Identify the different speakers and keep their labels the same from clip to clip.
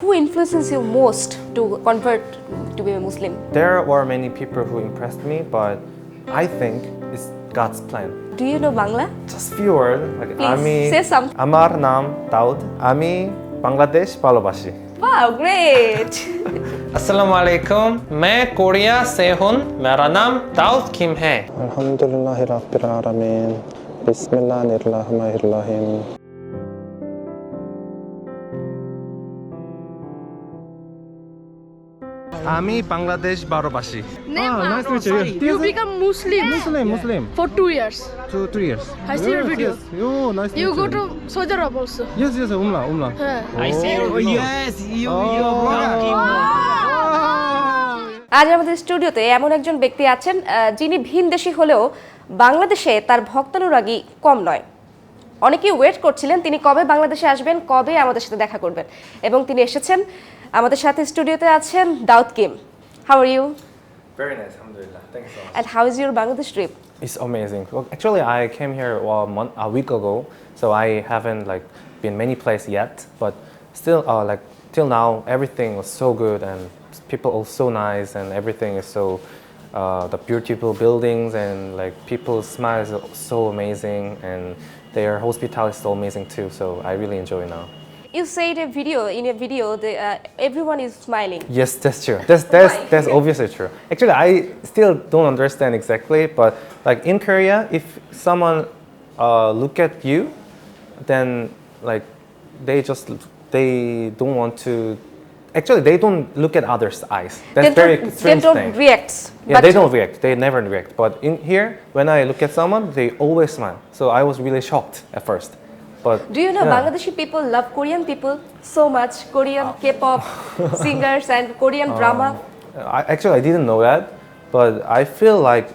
Speaker 1: Who influences you most to convert to be a Muslim?
Speaker 2: There were many people who impressed me, but I think it's God's plan.
Speaker 1: Do you know Bangla?
Speaker 2: Just few words. Like,
Speaker 1: Please say some.
Speaker 2: আমার নাম দাউদ আমি বাংলাদেশ ভালোবাসি
Speaker 1: Wow, great!
Speaker 3: अस्सलाम वालेकुम मैं Korea से हूँ मेरा नाम दाऊद किम है
Speaker 4: अल्हम्दुलिल्लाहि रब्बिल आलमीन बिस्मिल्लाहिर रहमानिर रहीम
Speaker 2: আমি বাংলাদেশ ভালোবাসি
Speaker 5: Nice to meet you. You become Muslim. For 2 years.
Speaker 2: 2 years.
Speaker 5: I see your video.
Speaker 2: Oh, nice
Speaker 5: You go to Saudi Arabia also.
Speaker 2: Yes, umla.
Speaker 5: Yeah.
Speaker 3: I see your video. Yes your brother
Speaker 1: আজ আমাদের স্টুডিওতে এমন একজন ব্যক্তি আছেন যিনি ভিনদেশী হলেও বাংলাদেশে তার ভক্তানুরাগী কম নয়। অনেকেই ওয়েট করছিলেন তিনি কবে বাংলাদেশে আসবেন, কবে আমাদের সাথে দেখা করবেন, এবং তিনি এসেছেন। আমাদের সাথে স্টুডিওতে আছেন দাউদ Kim. How are you?
Speaker 2: Very nice, alhamdulillah. Thank you so much.
Speaker 1: And how is your Bangladesh trip?
Speaker 2: It's amazing. Well, actually, I came here a week ago, so I haven't been many places yet. But still, till now, everything was so good, and people are so nice, and everything is so the beautiful buildings and people's smiles are so amazing, and their hospitality is so amazing too. So I really enjoy now.
Speaker 1: You said in a video everyone is smiling.
Speaker 2: Yes, that's true. That's obviously true. Actually, I still don't understand exactly, but in Korea, if someone look at you, then they don't want to. Actually, they don't look at others' eyes. That's very strange
Speaker 1: They don't
Speaker 2: thing.
Speaker 1: react.
Speaker 2: Yeah, they don't react. They never react. But in here, when I look at someone, they always smile. So I was really shocked at first. But
Speaker 1: Do you know
Speaker 2: yeah.
Speaker 1: Bangladeshi people love Korean people so much? Korean K-pop singers and Korean drama.
Speaker 2: I didn't know that, but I feel like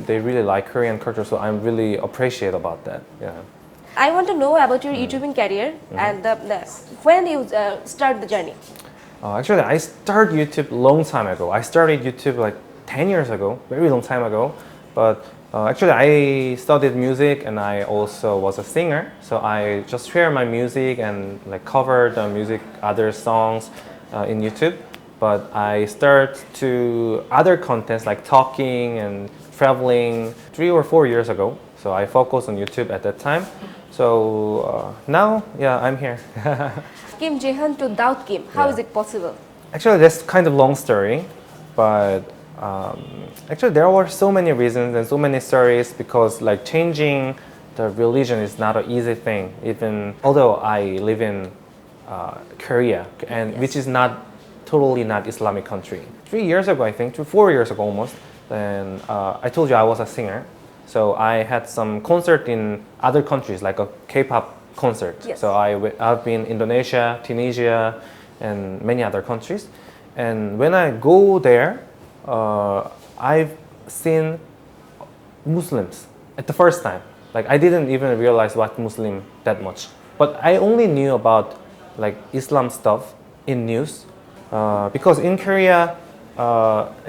Speaker 2: they really like Korean culture, so I'm really appreciate about that. Yeah.
Speaker 1: I want to know about your YouTubing career and when you start the journey.
Speaker 2: Actually, I started YouTube long time ago. I started YouTube 10 years ago, very long time ago. But actually, I studied music and I also was a singer. So I just share my music and cover the music, other songs in YouTube. But I start to other contents like talking and traveling 3 or 4 years ago. So I focused on YouTube at that time. So now, I'm here.
Speaker 1: Kim Jehan to Daud Kim. How
Speaker 2: Yeah.
Speaker 1: is it possible?
Speaker 2: Actually, that's kind of long story, but actually there were so many reasons and so many stories because changing the religion is not an easy thing. Even although I live in Korea, and
Speaker 1: Yes.
Speaker 2: which is not totally not Islamic country. 3 years ago, I think, 4 years ago almost, then I told you I was a singer. So I had some concert in other countries, like a K-pop concert.
Speaker 1: Yes.
Speaker 2: So I've been Indonesia, Tunisia, and many other countries. And when I go there, I've seen Muslims at the first time. I didn't even realize what Muslim that much. But I only knew about Islam stuff in news because in Korea,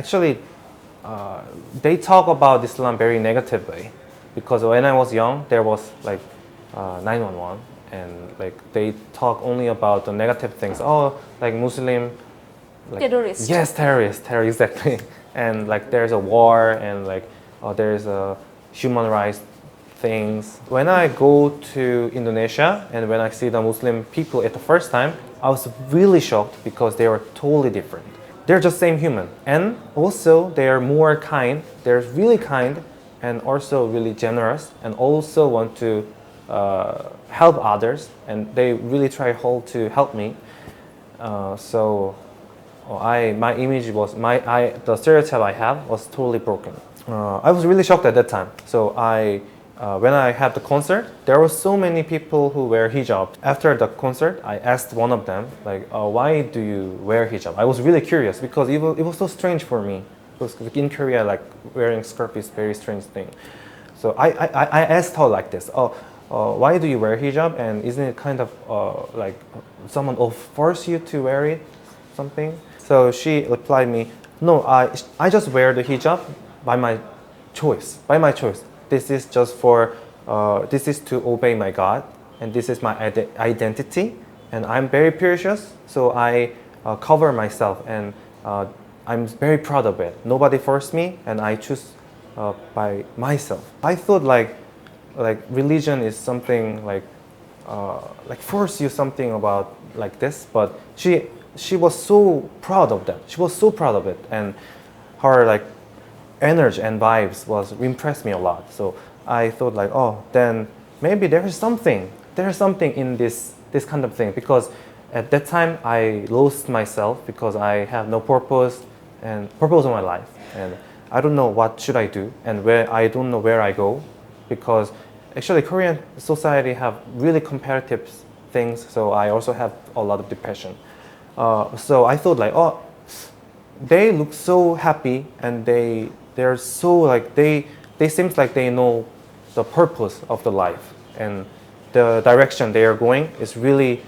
Speaker 2: actually, they talk about Islam very negatively. Because when I was young, there was 911, and they talk only about the negative things. Oh, Muslim.
Speaker 1: Terrorist.
Speaker 2: Yes, terrorist, exactly. And there's a war and there's a human rights things. When I go to Indonesia and when I see the Muslim people at the first time, I was really shocked because they were totally different. They're just same human, and also they are more kind. They're really kind and also really generous, and also want to help others, and they really try hard to help me. My image was the stereotype I have was totally broken. I was really shocked at that time. So when I had the concert, there were so many people who wear hijab. After the concert, I asked one of them why do you wear hijab? I was really curious because it was so strange for me. Because in Korea, wearing skirt is a very strange thing. So I asked her like this. Why do you wear hijab? And isn't it kind of someone will force you to wear it? Something. So she replied me, no, I just wear the hijab by my choice. This is just this is to obey my God, and this is my identity, and I'm very precious, so I cover myself, and I'm very proud of it. Nobody forced me, and I choose by myself. I thought like religion is something like force you something about like this, but she was so proud of that. She was so proud of it, and her like energy and vibes was impressed me a lot. So I thought like, oh, then maybe there's something in this kind of thing, because at that time I lost myself because I have no purpose in my life, and I don't know what should I do, and I don't know where I go, because actually Korean society have really competitive things, so I also have a lot of depression. So I thought like, oh, they look so happy, and they're so like they seems like they know the purpose of the life, and the direction they are going is really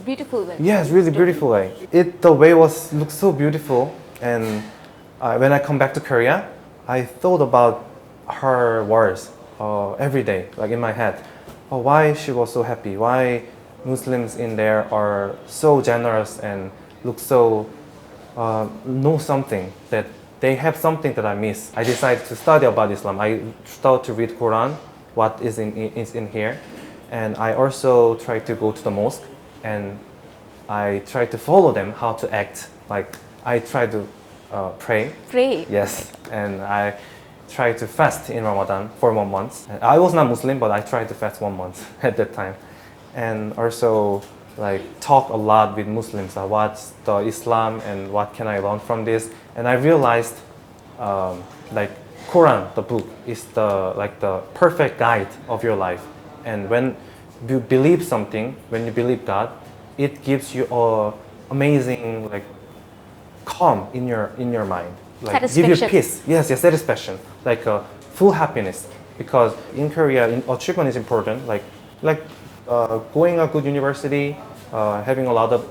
Speaker 1: beautiful way.
Speaker 2: yeah, it's really beautiful way. The way looks so beautiful, and when I come back to Korea, I thought about her words every day, like in my head. Oh, why she was so happy? Why Muslims in there are so generous and look so know something, that they have something that I miss. I decided to study about Islam. I started to read Quran, what is in here, and I also tried to go to the mosque, and I tried to follow them how to act. Like I tried to pray.
Speaker 1: Pray.
Speaker 2: Yes, and I tried to fast in Ramadan for 1 month. I was not Muslim, but I tried to fast 1 month at that time, and also like talk a lot with Muslims. What's the Islam and what can I learn from this? And I realized like Quran, the book, is the perfect guide of your life. And when you believe something, when you believe God, it gives you amazing like calm in your mind, like give you peace. Yes, satisfaction, like full happiness. Because in Korea, achievement is important. Like going a good university, having a lot of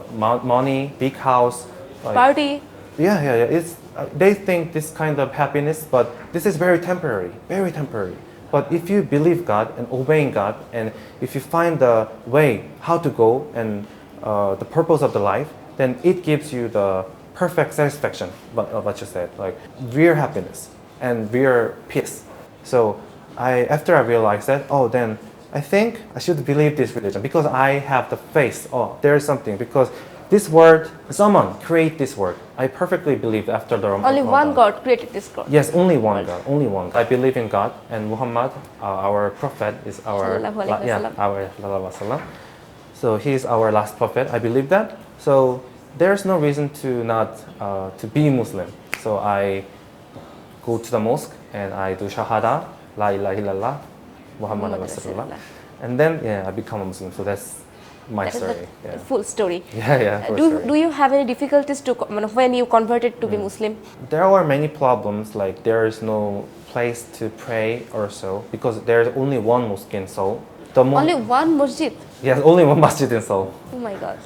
Speaker 2: money, big house, like,
Speaker 1: Party.
Speaker 2: Yeah. It's they think this kind of happiness, but this is very temporary, very temporary. But if you believe God and obeying God, and if you find the way how to go and the purpose of the life, then it gives you the perfect satisfaction. What you said, like real happiness and real peace. So after I realized that, oh, then I think I should believe this religion, because I have the faith. Oh, there is something, because this word, someone create this word. I perfectly believe after the
Speaker 1: Only one God created this God.
Speaker 2: Yes, only one God, only one God. I believe in God, and Muhammad, our prophet, is our wasallam. So he is our last prophet. I believe that. So there's no reason to not to be Muslim. So I go to the mosque and I do shahada, la ilaha illallah, Muhammad Rasulullah, and then I become a Muslim. So that's my story.
Speaker 1: The full story.
Speaker 2: Yeah.
Speaker 1: Do you have any difficulties when you converted to be Muslim?
Speaker 2: There are many problems, like there is no place to pray or so, because there's only one mosque in Seoul.
Speaker 1: Only one masjid?
Speaker 2: Yes, only one masjid in Seoul.
Speaker 1: Oh my God.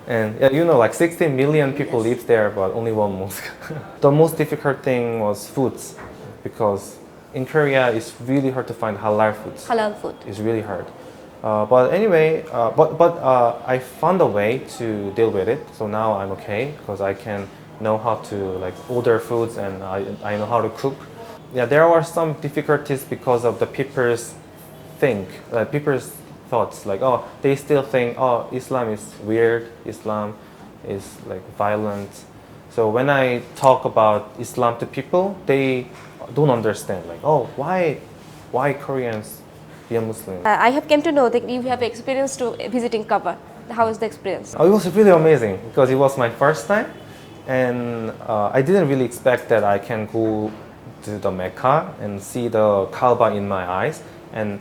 Speaker 2: And like 16 million people live there, but only one mosque. The most difficult thing was foods, because in Korea it's really hard to find halal foods.
Speaker 1: Halal food.
Speaker 2: It's really hard. But anyway, I found a way to deal with it. So now I'm okay, because I can know how to like order foods, and I know how to cook. Yeah, there are some difficulties because of the people's thoughts. Like, oh, they still think, oh, Islam is weird. Islam is like violent. So when I talk about Islam to people, they don't understand. Like, oh, why Koreans be a Muslim?
Speaker 1: I have come to know that you have experience to visiting Kaaba. How was the experience?
Speaker 2: Oh, it was really amazing, because it was my first time, and I didn't really expect that I can go to the Mecca and see the Kaaba in my eyes. And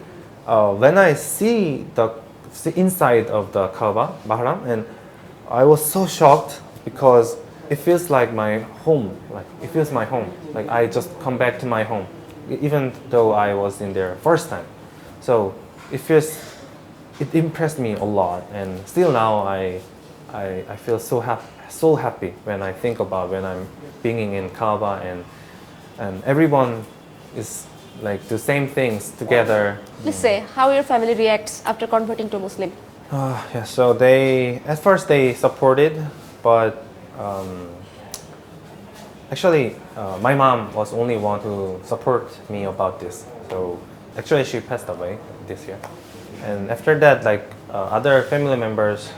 Speaker 2: when I see the inside of the Kaaba, Bahram, and I was so shocked, because it feels like my home. Like it feels my home. Like I just come back to my home, even though I was in there first time. So it impressed me a lot, and still now I feel so happy when I think about when I'm being in Kaaba, and everyone is like the same things together.
Speaker 1: Please say how your family reacts after converting to Muslim.
Speaker 2: Yeah, so they at first they supported, but actually my mom was only one who support me about this. So actually she passed away this year, and after that, like other family members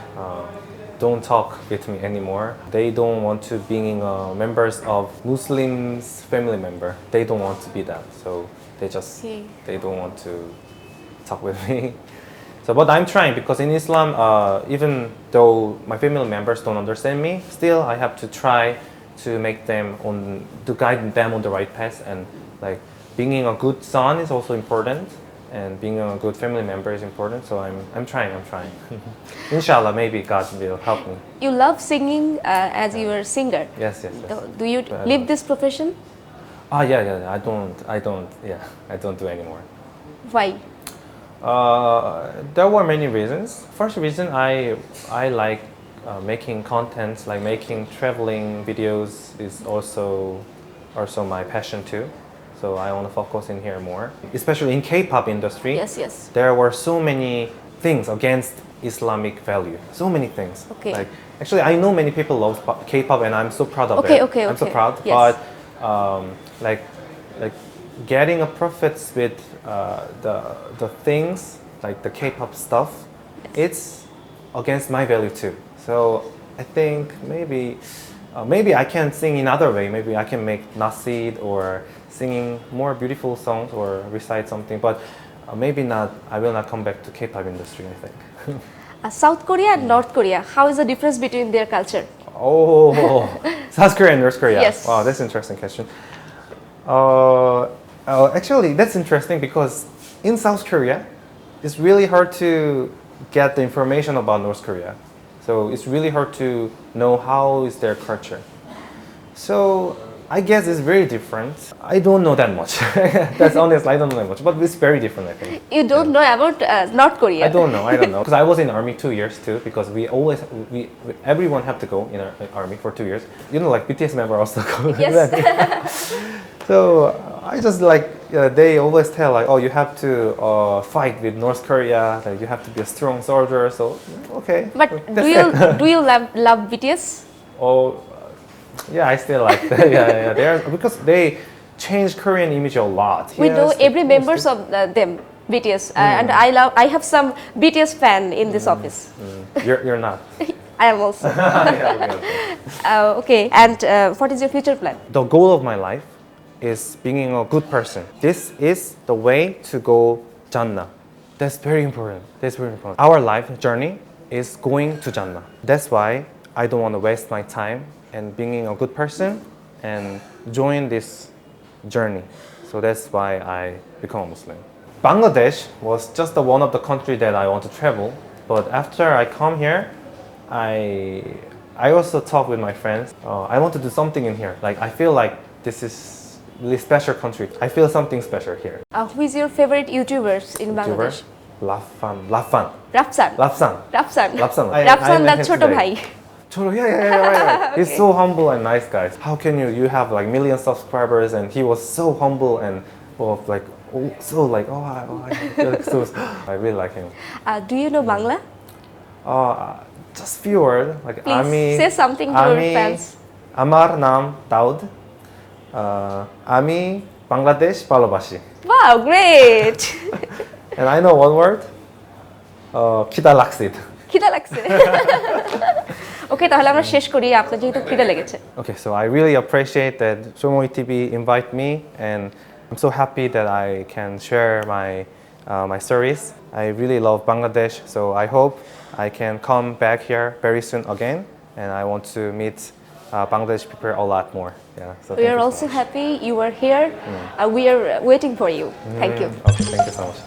Speaker 2: don't talk with me anymore. They don't want to being members of Muslims family member. They don't want to be that. So they don't want to talk with me. So, but I'm trying because in Islam, even though my family members don't understand me, still I have to try to make them to guide them on the right path, and like being a good son is also important, and being a good family member is important. So I'm trying. Inshallah, maybe God will help me.
Speaker 1: You love singing as you are a singer.
Speaker 2: Yes.
Speaker 1: Do you live this profession?
Speaker 2: Yeah. I don't do anymore.
Speaker 1: Why?
Speaker 2: There were many reasons. First reason, I like making contents, like making traveling videos is also my passion too. So I want to focus in here more, especially in K-pop industry.
Speaker 1: Yes.
Speaker 2: There were so many things against Islamic value. So many things.
Speaker 1: Okay.
Speaker 2: Like actually, I know many people love K-pop, and I'm so proud of it.
Speaker 1: Okay.
Speaker 2: I'm so proud.
Speaker 1: Yes.
Speaker 2: But like getting a profits with the things like the K-pop stuff, it's against my value too. So I think maybe I can sing in other way. Maybe I can make nasid or singing more beautiful songs or recite something. But maybe not. I will not come back to K-pop industry, I think.
Speaker 1: South Korea and North Korea, how is the difference between their culture?
Speaker 2: Oh, South Korea and North Korea.
Speaker 1: Yes.
Speaker 2: Wow, that's an interesting question. Actually, that's interesting because in South Korea, it's really hard to get the information about North Korea. So it's really hard to know how is their culture. So I guess it's very different. I don't know that much. That's honest. I don't know that much, but it's very different, I think.
Speaker 1: You don't know about North Korea?
Speaker 2: I don't know. Because I was in army 2 years too. Because everyone have to go in our army for 2 years. You know, like BTS member also go.
Speaker 1: Yes.
Speaker 2: So I just like they always tell like, oh, you have to fight with North Korea. Like you have to be a strong soldier. So okay.
Speaker 1: But do you love BTS?
Speaker 2: Oh, yeah, I still like that. Yeah. Because they changed Korean image a lot.
Speaker 1: We
Speaker 2: Yes,
Speaker 1: know every members of them BTS, and I have some BTS fan in this office.
Speaker 2: You're not.
Speaker 1: I am also. Okay, and what is your future plan?
Speaker 2: The goal of my life is being a good person. This is the way to go Jannah. That's very important. Our life journey is going to Jannah. That's why I don't want to waste my time and being a good person and join this journey. So that's why I become a Muslim. Bangladesh was just one of the country that I want to travel. But after I come here, I also talk with my friends. I want to do something in here. Like I feel like this is really special country. I feel something special here.
Speaker 1: Who is your favorite YouTubers in Bangladesh?
Speaker 2: Lafan.
Speaker 1: Rapsan.
Speaker 2: Rapsan.
Speaker 1: Rapsan, that's ছোট ভাই.
Speaker 2: Right. He's so humble and nice, guys. How can you have like million subscribers, and he was so humble and I really like him.
Speaker 1: Do you know Bangla?
Speaker 2: Just few words like
Speaker 1: Please say something to your fans.
Speaker 2: Amar naam Daud. Ami Bangladesh ভালোবাসি.
Speaker 1: Wow, great.
Speaker 2: And I know one word. খিদা লাগছে.
Speaker 1: খিদা লাগছে. Okay, তাহলে আমরা শেষ করি, আপনার যেহেতু খিদা লেগেছে.
Speaker 2: Okay, so I really appreciate that Somoy TV invite me, and I'm so happy that I can share my stories. I really love Bangladesh, so I hope I can come back here very soon again, and I want to meet Bangladesh people a lot more. Yeah, so
Speaker 1: We are also happy you are here. We are waiting for you. Thank you.
Speaker 2: Okay, thank you so much.